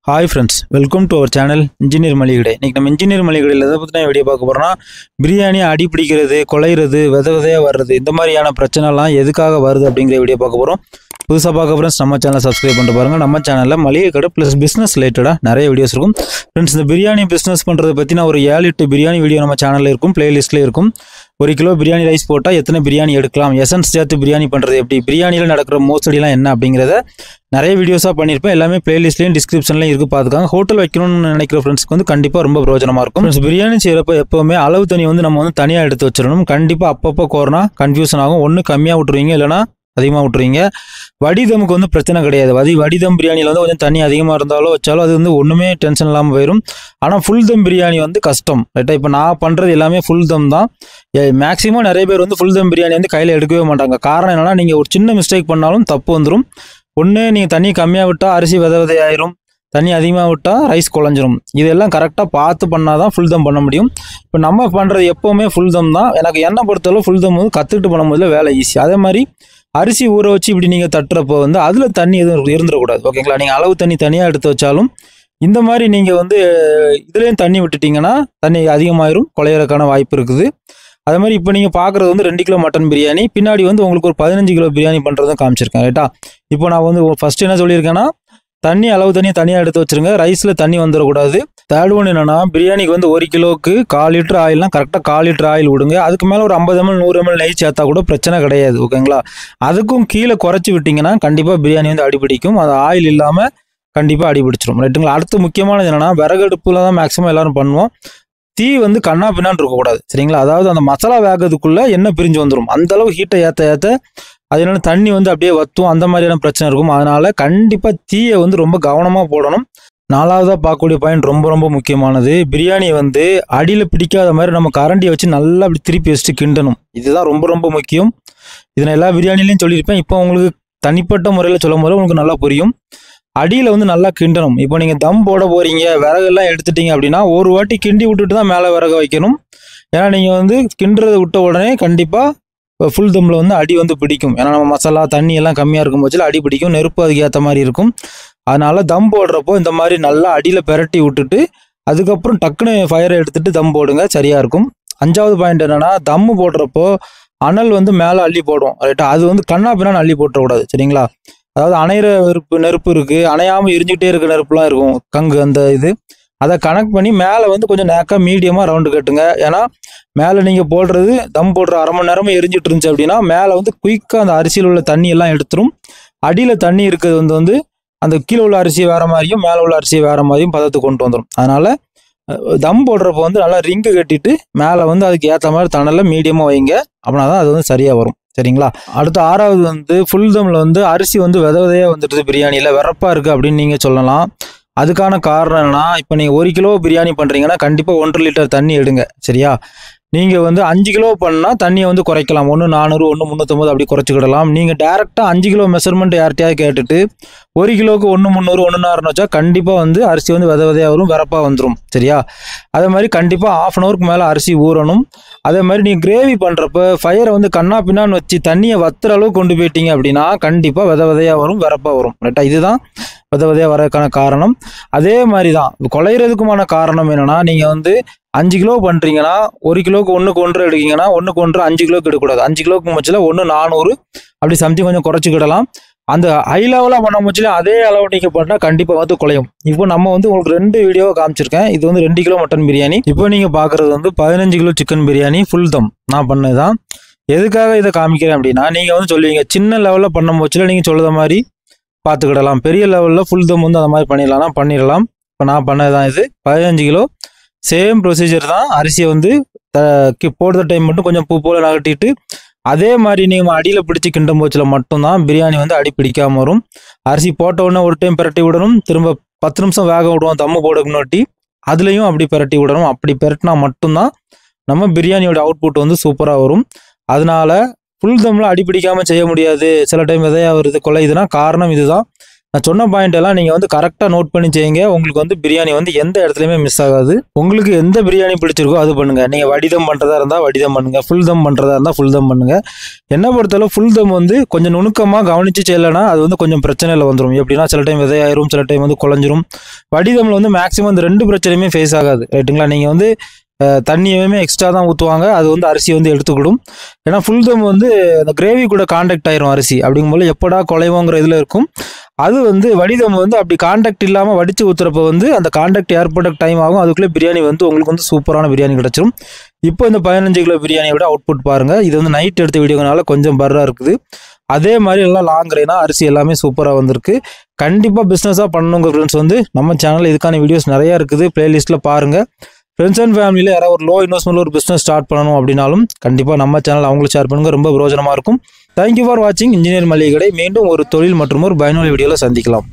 Hi friends, welcome to our channel Engineer Maligade. இன்னைக்கு நம்ம engineer மளிகையில் எதை பற்றின வீடியோ பார்க்க போகிறோம்னா பிரியாணி அடி பிடிக்கிறது, கொலையிறது, விதையாக வர்றது இந்த மாதிரியான பிரச்சனைலாம் எதுக்காக வருது அப்படிங்கிற வீடியோ பார்க்க போகிறோம். புதுசாக பார்க்க ஃப்ரெண்ட்ஸ் நம்ம சேனலை சப்ஸ்கிரைப் பண்ணிட்டு பாருங்கள். நம்ம சேனலில் மளிகை கடை ப்ளஸ் பிஸ்னஸ் ரிலேட்டடாக நிறைய வீடியோஸ் இருக்கும். ஃப்ரெண்ட்ஸ் இந்த பிரியாணி பிஸ்னஸ் பண்ணுறதை பற்றின ஒரு 7-8 பிரியாணி வீடியோ நம்ம சேனலில் இருக்கும், பிளேலிஸ்ட்லேயே இருக்கும். 1 கிலோ பிரியாணி ரைஸ் போட்டால் எத்தனை பிரியாணி எடுக்கலாம், எசன்ஸ் சேர்த்து பிரியாணி பண்ணுறது எப்படி, பிரியாணியில் நடக்கிற மோசடிலாம் என்ன அப்படிங்கிறத நிறைய வீடியோஸாக பண்ணியிருப்பேன். எல்லாமே பிளேலிஸ்ட்லேயும் டிஸ்கிரிப்ஷன்லையும் இருக்குது, பார்த்துக்காங்க. ஹோட்டல் வைக்கணும்னு நினைக்கிற ஃப்ரெண்ட்ஸ்க்கு வந்து கண்டிப்பாக ரொம்ப பிரயோஜனமாக இருக்கும். ஃப்ரெண்ட்ஸ் பிரியாணி செய்கிறப்ப எப்போவுமே அளவு தண்ணி வந்து நம்ம வந்து தனியாக எடுத்து வச்சிடணும். கண்டிப்பாக அப்பப்போ கோரினா கன்ஃபியூஷன் ஆகும். ஒன்று கம்மியாக விட்டுருவீங்க, இல்லைனா அதிகமாக விட்டுருவீங்க. வடிதமுக்கு வந்து பிரச்சனை கிடையாது. வடிதம் பிரியாணியில் வந்து கொஞ்சம் தண்ணி அதிகமாக இருந்தாலும் வச்சாலும் அது வந்து ஒன்றுமே டென்ஷன் இல்லாமல் போயிடும். ஆனால் ஃபுல் தம் பிரியாணி வந்து கஷ்டம், ரைட்டாக. இப்போ நான் பண்ணுறது எல்லாமே ஃபுல் தம் தான். மேக்ஸிமம் நிறைய பேர் வந்து ஃபுல் தம் பிரியாணி வந்து கையில் எடுக்கவே மாட்டாங்க. காரணம் என்னென்னா, நீங்கள் ஒரு சின்ன மிஸ்டேக் பண்ணாலும் தப்பு வந்துடும். ஒன்று நீங்கள் தண்ணி கம்மியாக விட்டால் அரிசி விதையாயிரும், தண்ணி அதிகமாக விட்டால் ரைஸ் குழஞ்சிரும். இதெல்லாம் கரெக்டாக பார்த்து பண்ணால் தான் ஃபுல் தம் பண்ண முடியும். இப்போ நம்ம பண்ணுறது எப்போவுமே ஃபுல் தம் தான். எனக்கு என்ன பொறுத்தளவு ஃபுல் தம் வந்து கற்றுக்கிட்டு பண்ணும்போதில் வேலை ஈஸி. அதே மாதிரி அரிசி ஊற வச்சு இப்படி நீங்கள் தட்டுறப்போ வந்து அதில் தண்ணி எதுவும் இருந்துடக்கூடாது, ஓகேங்களா. நீங்கள் அளவு தண்ணி தனியாக எடுத்து வச்சாலும் இந்த மாதிரி நீங்கள் வந்து இதுலேயும் தண்ணி விட்டுட்டிங்கன்னா தண்ணி அதிகமாகிடும், குழையிறதுக்கான வாய்ப்பு இருக்குது. அதே மாதிரி இப்போ நீங்கள் பார்க்குறது வந்து 2 கிலோ மட்டன் பிரியாணி, பின்னாடி வந்து உங்களுக்கு ஒரு 15 கிலோ பிரியாணி பண்ணுறதும் காமிச்சிருக்கேன், ரைட்டா. இப்போ நான் வந்து ஃபஸ்ட்டு என்ன சொல்லியிருக்கேன்னா, தண்ணி அளவு தண்ணியை தனியாக எடுத்து வச்சுருங்க, ரைஸில் தண்ணி வந்துடக்கூடாது. தேர்ட் ஒன் என்னென்னா, பிரியாணிக்கு வந்து 1 கிலோவுக்கு 1/4 லிட்டர் ஆயில்னா கரெக்டாக 1/4 லிட்டர் ஆயில் விடுங்க. அதுக்கு மேலே ஒரு 50 ml 100 ml நெய் சேர்த்தா கூட பிரச்சனை கிடையாது, ஓகேங்களா. அதுக்கும் கீழே குறைச்சி விட்டிங்கன்னா கண்டிப்பாக பிரியாணி வந்து அடிபிடிக்கும். அது ஆயில் இல்லாமல் கண்டிப்பாக அடிபிடிச்சிடும், ரைட்டுங்களா. அடுத்து முக்கியமானது என்னென்னா, விறகடுப்பில் தான் மேக்ஸிமம் எல்லோரும் பண்ணுவோம். தீ வந்து கண்ணா பின்னான்னு இருக்கக்கூடாது, சரிங்களா. அதாவது அந்த மசாலா வேகிறதுக்குள்ளே எண்ணெய் பிரிஞ்சு வந்துடும். அந்தளவு ஹீட்டை ஏற்ற அதனால தண்ணி வந்து அப்படியே வற்றும், அந்த மாதிரியான பிரச்சனை இருக்கும். அதனால் கண்டிப்பாக தீயை வந்து ரொம்ப கவனமாக போடணும். 4வதாக பார்க்கக்கூடிய பாயிண்ட் ரொம்ப முக்கியமானது. பிரியாணியை வந்து அடியில் பிடிக்காத மாதிரி நம்ம கரண்டியை வச்சு நல்லா அப்படி திருப்பி வச்சுட்டு கிண்டணும். இதுதான் ரொம்ப முக்கியம். இதை நான் எல்லா பிரியாணிலையும் சொல்லியிருப்பேன். இப்போ உங்களுக்கு தனிப்பட்ட முறையில் சொல்லும் போது உங்களுக்கு நல்லா புரியும். அடியில் வந்து நல்லா கிண்டணும். இப்போ நீங்கள் தம் போட போகிறீங்க, விறகெல்லாம் எடுத்துட்டீங்க அப்படின்னா ஒரு வாட்டி கிண்டி விட்டுட்டு தான் மேலே விறக வைக்கணும். ஏன்னா நீங்கள் வந்து கிண்டுறதை விட்ட உடனே கண்டிப்பாக ஃபுல் தம்மில் வந்து அடி வந்து பிடிக்கும். ஏன்னா நம்ம மசாலா தண்ணி எல்லாம் கம்மியாக இருக்கும் போச்சில் அடி பிடிக்கும், நெருப்பு அதுக்கு ஏற்ற மாதிரி இருக்கும். அதனால் தம் போடுறப்போ இந்த மாதிரி நல்லா அடியில் பெரட்டி விட்டுட்டு அதுக்கப்புறம் டக்குன்னு ஃபயரை எடுத்துகிட்டு தம் போடுங்க, சரியாக இருக்கும். 5வது பாயிண்ட் என்னென்னா, தம்மு போடுறப்போ அனல் வந்து மேலே அள்ளி போடும், ரைட்டா. அது வந்து கண்ணா பின்னான்னு அள்ளி போட்டக்கூடாது, சரிங்களா. அதாவது அணையிற நெருப்பு இருக்குது, அணையாமல் எரிஞ்சிக்கிட்டே இருக்க நெருப்புலாம் இருக்கும், கங்கு அந்த இது. அதை கனெக்ட் பண்ணி மேலே வந்து கொஞ்சம் நேக்காக மீடியமாக ரவுண்டு கட்டுங்க. ஏன்னா மேலே நீங்கள் போடுறது தம் போடுற 1/2 மணி நேரமாக எரிஞ்சிட்டு இருந்துச்சு அப்படின்னா மேலே வந்து குயிக்காக அந்த அரிசியில் உள்ள தண்ணி எல்லாம் எடுத்துரும். அடியில் தண்ணி இருக்கிறது வந்து அந்த கீழே உள்ள அரிசி வேறு மாதிரியும் மேலே உள்ள அரிசி வேறு மாதிரியும் பதத்துக்கு கொண்டு வந்துடும். அதனால் தம் போடுறப்போ வந்து நல்லா ரிங்கு கட்டிட்டு மேலே வந்து அதுக்கு ஏற்ற மாதிரி தணலில் மீடியமாக வைங்க, அப்படின்னா தான் அது வந்து சரியாக வரும், சரிங்களா. அடுத்து 6வது வந்து ஃபுல் தம்மில் வந்து அரிசி வந்து விதையாக வந்துடுது, பிரியாணியில் வெறப்பாக இருக்குது அப்படின்னு நீங்கள் சொல்லலாம். அதுக்கான காரணம் என்னன்னா, இப்போ நீங்கள் 1 கிலோ பிரியாணி பண்ணுறீங்கன்னா கண்டிப்பாக 1.5 லிட்டர் தண்ணி எடுங்க, சரியா. நீங்கள் வந்து 5 கிலோ பண்ணால் தண்ணியை வந்து குறைக்கலாம். 1 400 1 350 அப்படி குறைச்சிக்கிடலாம். நீங்கள் டேரெக்டாக 5 கிலோ மெஷர்மெண்ட் யார்கிட்டையாவது கேட்டுட்டு 1 கிலோவுக்கு 1 300 1 400 வச்சா கண்டிப்பாக வந்து அரிசி வந்து விதையாக வரும், வெறப்பாக வந்துடும், சரியா. அதே மாதிரி கண்டிப்பாக 1/2 அன் ஹவருக்கு மேலே அரிசி ஊறணும். அதே மாதிரி நீங்கள் கிரேவி பண்ணுறப்ப ஃபயரை வந்து கண்ணா பின்னான்னு வச்சு தண்ணியை வத்துற அளவு கொண்டு போயிட்டீங்க அப்படின்னா கண்டிப்பாக விதையாக வரும், வெறப்பாக வரும், ரைட்டா. இதுதான் விதையாக வரதுக்கான காரணம். அதே மாதிரி தான் குழையிறதுக்குமான காரணம் என்னென்னா, நீங்கள் வந்து 5 கிலோ பண்ணுறீங்கன்னா 1 கிலோவுக்கு 1க்கு 1 எடுக்கீங்கன்னா 1க்கு 1 5 கிலோக்கு எடுக்கக்கூடாது. 5 கிலோவுக்கு மச்சில் 1 400 அப்படி சம்திங் கொஞ்சம் குறைச்சிக்கிடலாம். அந்த ஹை லெவலாக பண்ண முச்சில அதே அளவு நீங்கள் பண்ணால் கண்டிப்பாக வந்து குழையும். இப்போ நம்ம வந்து உங்களுக்கு 2 வீடியோவை காமிச்சிருக்கேன். இது வந்து 2 கிலோ மட்டன் பிரியாணி. இப்போ நீங்கள் பார்க்குறது வந்து 15 கிலோ சிக்கன் பிரியாணி ஃபுல் தம் நான் பண்ணது தான். எதுக்காக இதை காமிக்கிறேன் அப்படின்னா, நீங்கள் வந்து சொல்லுவீங்க சின்ன லெவலில் பண்ண முச்சில் நீங்கள் சொல்லுற மாதிரி பார்த்துக்கிடலாம், பெரிய லெவலில் ஃபுல் தம் வந்து அந்த மாதிரி பண்ணிடலாம். இப்போ நான் பண்ணது தான் இது 15 கிலோ. சேம் ப்ரொசீஜர் தான். அரிசியை வந்து போடுற டைம் மட்டும் கொஞ்சம் பூ போல் நகட்டிட்டு அதே மாதிரி நீங்கள் அடியில் பிடிச்சி கிண்டும் போச்சில் மட்டும்தான் பிரியாணி வந்து அடி பிடிக்காமல் வரும். அரிசி போட்ட உடனே ஒரு டைம் பிரட்டி விடணும், திரும்ப 10 நிமிஷம் வேக விடுவோம் தம்மு போட முன்னாடி, அதுலேயும் அப்படி பிரட்டி விடணும். அப்படி பிரட்டினா மட்டும்தான் நம்ம பிரியாணியோட அவுட்புட் வந்து சூப்பராக வரும். அதனால ஃபுல் தம்மில் அடி பிடிக்காமல் செய்ய முடியாது, சில டைம் விதையாக வருது, கொலையுதுன்னா காரணம் இதுதான். நான் சொன்ன பாயிண்ட் எல்லாம் நீங்கள் வந்து கரெக்டாக நோட் பண்ணி செய்யுங்க. உங்களுக்கு வந்து பிரியாணி வந்து எந்த இடத்துலையுமே மிஸ் ஆகாது. உங்களுக்கு எந்த பிரியாணி பிடிச்சிருக்கோ அது பண்ணுங்கள். நீங்கள் வடிதம் பண்ணுறதா இருந்தால் வடிதம் பண்ணுங்கள், ஃபுல் தம் பண்ணுறதா இருந்தால் ஃபுல் தம் பண்ணுங்கள். என்ன பொறுத்தளவு ஃபுல் தம் வந்து கொஞ்சம் நுணுக்கமாக கவனித்து செய்யலைன்னா அது வந்து கொஞ்சம் பிரச்சனையில் வந்துடும். எப்படின்னா சில டைம் விதையாயிரும், சில டைம் வந்து குழஞ்சிரும். வடிதமில் வந்து மேக்ஸிமம் இந்த 2 பிரச்சனையுமே ஃபேஸ் ஆகாது. ரைட்டுங்களா? நீங்கள் வந்து தண்ணியுமே எக்ஸ்ட்ரா தான் ஊற்றுவாங்க, அது வந்து அரிசி வந்து எடுத்துக்கிடும். ஏன்னா ஃபுல் தம் வந்து அந்த கிரேவி கூட காண்டாக்ட் ஆயிரும் அரிசி. அப்படிங்கும்போது எப்படா குலைவோங்கிற இதில் இருக்கும். அது வந்து வடிதம் வந்து அப்படி காண்டாக்ட் இல்லாமல் வடித்து ஊற்றுறப்ப வந்து அந்த காண்டாக்ட் ஏற்பட டைம் ஆகும். அதுக்குள்ளே பிரியாணி வந்து உங்களுக்கு வந்து சூப்பரான பிரியாணி கிடச்சிரும். இப்போ இந்த 15 கிலோ பிரியாணியை விட அவுட்புட் பாருங்கள். இது வந்து நைட் எடுத்த வீடியோனால கொஞ்சம் பர்ராக இருக்குது. அதே மாதிரி எல்லாம் லாங் ரேனா அரிசி எல்லாமே சூப்பராக வந்திருக்கு. கண்டிப்பாக பிஸ்னஸாக பண்ணணுங்க ஃப்ரெண்ட்ஸ். வந்து நம்ம சேனலில் இதுக்கான வீடியோஸ் நிறையா இருக்குது, பிளேலிஸ்ட்டில் பாருங்கள். ஃப்ரெண்ட்ஸ் அண்ட் ஃபேமிலியில் யாராவது ஒரு லோ இன்வெஸ்ட்மெண்ட்டில் ஒரு பிஸ்னஸ் ஸ்டார்ட் பண்ணணும் அப்படின்னாலும் கண்டிப்பாக நம்ம சேனல் அவங்களுக்கு ஷேர் பண்ணுங்கள். ரொம்ப பிரோஜனமாக இருக்கும். தேங்க்யூ ஃபார் வாட்சிங் இன்ஜினியர் மளிகை கடை. மீண்டும் ஒரு தொழில் மற்றும் ஒரு பயனுள்ள வீடியோவில் சந்திக்கலாம்.